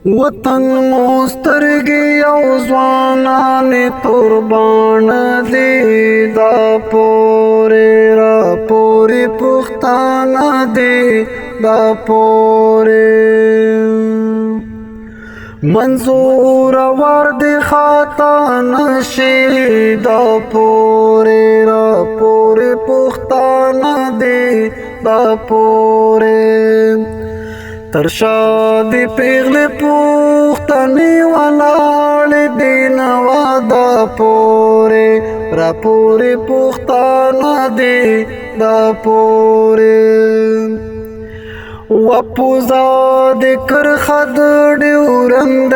وطن مسترګي او ځوانان قربان دي دا پورې را پورې پښتانه دي دا پورې منظور ور دي خطا نشي دا پورې را پورې پښتانه دي دا پورې ترشا دی پیغلی پوختنی ولاړ دی نوا دا پوری را پوری پوختانا دی دا پوری وپوزا دی کرخد ډیورند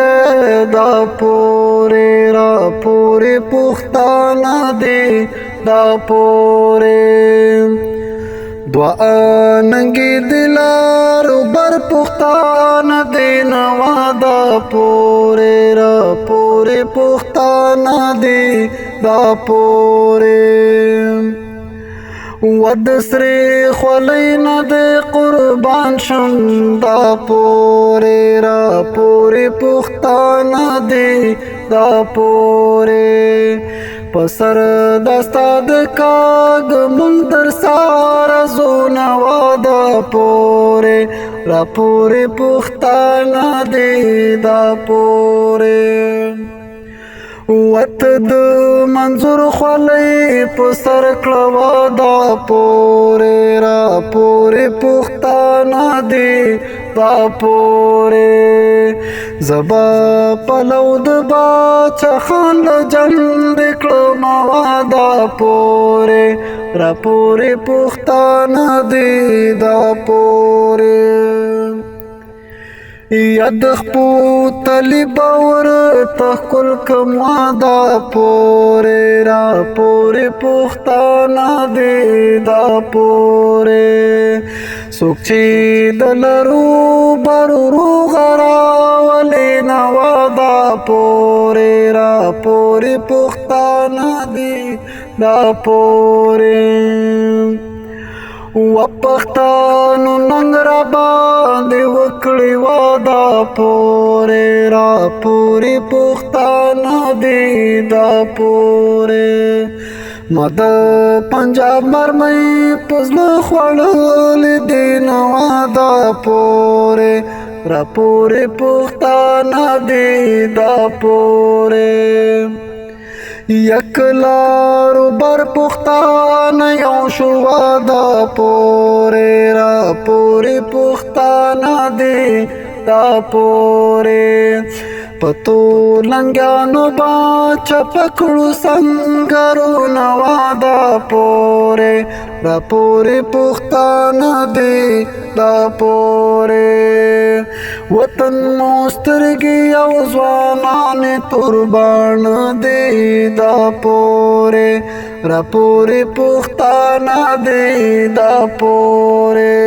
دا پوری را پوری پوختانا دی دا پوری دعا ننگی دلار بر پختان دی نوا دا پوری را پوری پختان دی دا پوری ود سری خولین دی قربان شم دا پوری را پوری پختان دی دا پوری پسر دستا د کاغ منتر سارا زونا وادا پوره را پوره پختانا دی دا پوره وت د منظور خلی پسر کلوا دا پوره را پوره پختانا دی دا پوره زبا پلو د باچا خان جنگ کلم وادا پوره را پوره پختانا دی دا پوره ید خپو تلی باور تخکل کم وادا پوره را پوره پختانا دی دا پوره سوکچی دلرو برورو غرا ولی نوادا پوره را پوره پختانا دی دا پوره و پختانو ننگ را باندې وکړی وادا پوره را پوره پختانا دی دا پوره مد پنجاب مرمۍ پزله خوړل دی نوا دا پوره را پوره پختانا دی دا پوره یک لارو بر پختان یو شوا دا پوره را پوره پختانا دی دا پوره پتو لنګانو با چپکړو سنگرو نوا دا پوره را پوره پختانا دی دا پوره وطن مسترګي او ځوانان قربان دی دا پوره را پوره پختانا دی دا پوره